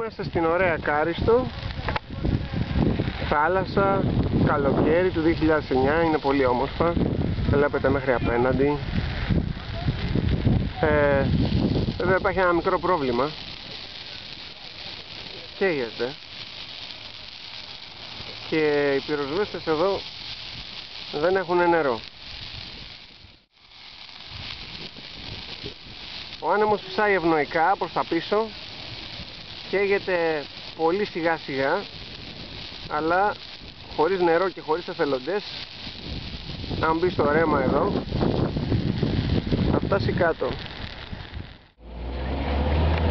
Είμαστε στην ωραία Κάριστο, θάλασσα, καλοκαίρι του 2009, είναι πολύ όμορφα, βλέπετε μέχρι απέναντι. Βέβαια υπάρχει ένα μικρό πρόβλημα, καίγεται και οι πυροσβέστες εδώ δεν έχουν νερό. Ο άνεμος φυσάει ευνοϊκά προς τα πίσω, καίγεται πολύ σιγά σιγά, αλλά χωρίς νερό και χωρίς εθελοντές, αν μπει στο ρέμα εδώ θα φτάσει κάτω.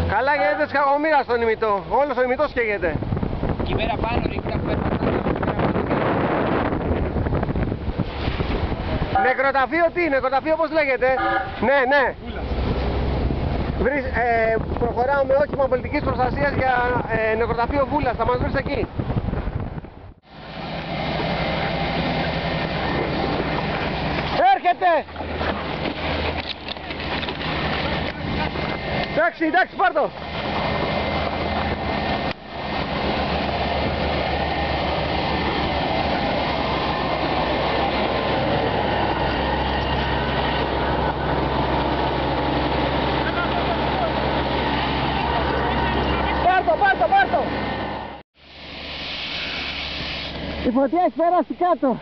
Καλά γίνεται σκαγομήρα στον ημιτό, όλος ο ημιτός καίγεται. Εκεί πέρα πάνω ρίχνει Νεκροταφείο τι, νεκροταφείο πώς λέγεται? Ναι. Προχωράω με όχημα πολιτικής προστασίας για νεκροταφείο Βούλας, θα μας βρεις εκεί. Έρχεται! Εντάξει, πάρ' το! Πάρ' το! Η φωτιά έχει περάσει κάτω.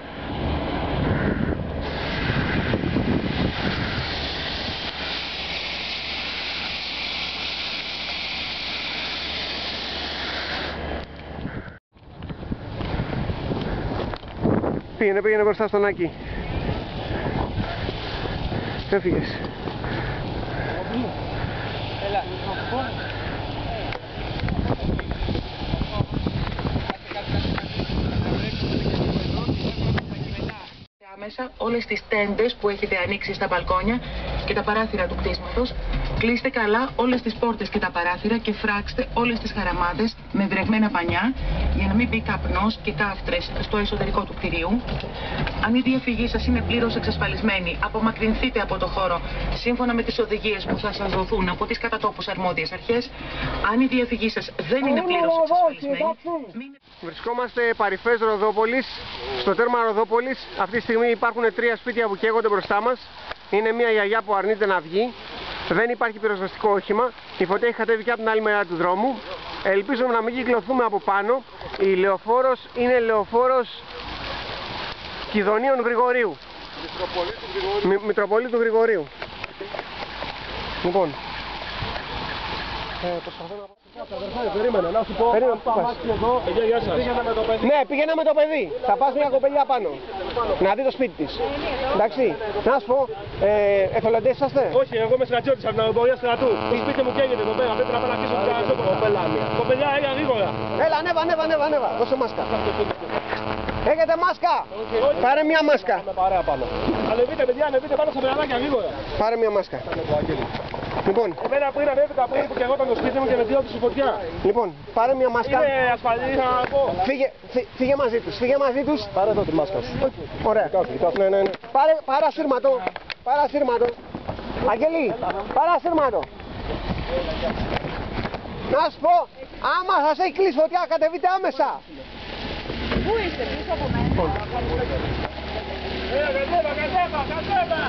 Πήγαινε μπροστά στον Άκη. Έφυγες. Έλα. Άμεσα όλες τις τέντες που έχετε ανοίξει στα μπαλκόνια και τα παράθυρα του κτίσματος. Κλείστε καλά όλες τις πόρτες και τα παράθυρα και φράξτε όλες τις χαραμάδες με βρεγμένα πανιά για να μην μπει καπνός και κάφτρες στο εσωτερικό του κτηρίου. Αν η διαφυγή σας είναι πλήρως εξασφαλισμένη, απομακρυνθείτε από το χώρο σύμφωνα με τις οδηγίες που θα σας δοθούν από τις κατατόπους αρμόδιες αρχές. Αν η διαφυγή σας δεν είναι πλήρως εξασφαλισμένη... Βρισκόμαστε παρυφές Ροδόπολης, στο τέρμα Ροδόπολης. Αυτή τη στιγμή υπάρχουν 3 σπίτια που καίγονται μπροστά μας. Είναι μια γιαγιά που αρνείται να βγει. Δεν υπάρχει πυροσβεστικό όχημα. Η φωτιά έχει κατέβει και από την άλλη μεριά του δρόμου. Ελπίζουμε να μην κυκλοθούμε από πάνω. Η λεωφόρος είναι λεωφόρος Κιδωνίων Γρηγορίου. Μητροπολίτου Γρηγορίου. Λοιπόν. Περίμενε, να σου πω. Ναι, πήγαινα με το παιδί. Θα πας μια κοπελιά πάνω. Να δει το σπίτι της. Εντάξει. Να σου πω, εθελοντές είσαστε? Όχι, εγώ είμαι στρατιώτης από την αεροπορία στρατού. Το σπίτι μου καίγεται εδώ πέρα. Πρέπει να πάω να κλείσω την καραζόπολα. Κοπελιά, έλα γρήγορα. Έλα, ανέβα. Δώσε μάσκα. Έχετε μάσκα? Πάρε μια μάσκα. Ανεβείτε, παιδιά, ανεβείτε πάνω στα περανάκια γρήγορα. Πάρε μια μάσκα. Λοιπόν. Εμένα πριν ανέβηκα πριν που καιγόταν το σπίτι μου και με διώξε φωτιά. Λοιπόν, πάρε μια μάσκα. Είναι ασφαλή, θα πω. Φύγε μαζί τους. Πάρε εδώ τη μάσκα σου. Ωραία. Ναι. Πάρε ασύρματο. Αγγελή, πάρε ασύρματο. Να σου πω, άμα σας έχει κλείσει φωτιά, κατεβείτε άμεσα. Πού είστε, πίσω από μένα? Κατέβα.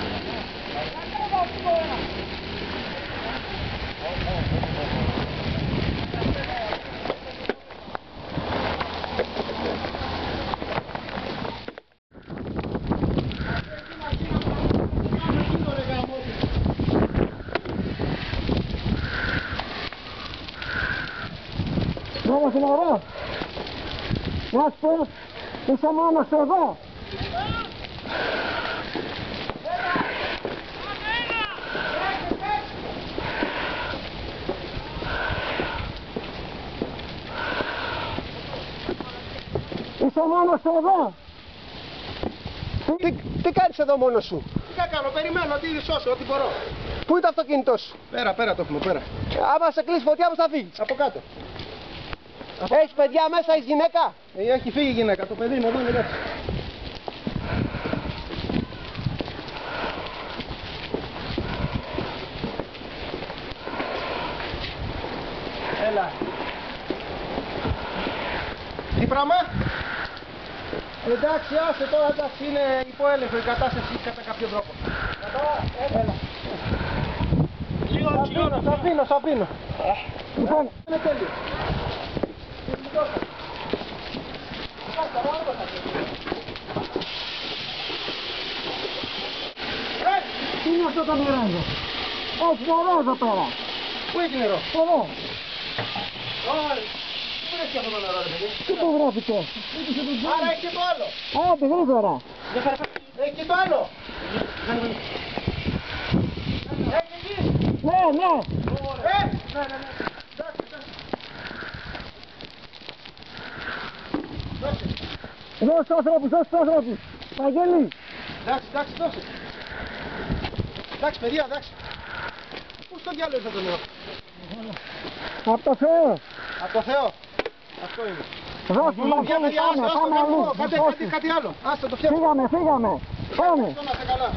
Όμως είναι ωραίο. Να σου πω, είσαι μόνος εδώ. Είσαι μόνος εδώ. Τι κάνεις εδώ μόνος σου? Τι θα κάνω, περιμένω ότι σώσω ό,τι μπορώ. Πού είναι το αυτοκίνητό σου? Πέρα το έχουμε, πέρα. Άμα σε κλείσει φωτιά, πώς θα φύγεις? Από κάτω. Έχεις παιδιά μέσα, έχεις γυναίκα? Έχει φύγει η γυναίκα, το παιδί είναι εδώ, είναι έτσι. Έλα. πράγμα. Εντάξει, άσε τώρα, εντάξει, είναι υπό έλεγχο η κατάσταση κατά κάποιο τρόπο. Έλα. Σ' αφήνω. Λοιπόν, είναι τέλειο. Τι είναι αυτό το νερό εδώ? Έχει νερό εδώ πέρα. Πού έχει νερό? Εδώ. Πού έχει αυτό το νερό, ρε παιδί? Τι το βρέθηκε? Άρα έχει και το άλλο. Άντε γρήγορα. Έχει και το άλλο. Έχει εκεί. Ναι, ναι. Δώσε τους άνθρωπους. Βαγγέλη. Εντάξει, δώσε. Εντάξει, παιδιά, εντάξει. Πού στο διάλογο ήρθε το νερό? Από το Θεό. Από το Θεό. Αυτό είναι. Δώσε, Βαγγέλη, πάμε αλλού. Κάτι άλλο. Άστα το φτιάχνω. Φύγαμε. Πάμε. Να είστε καλά.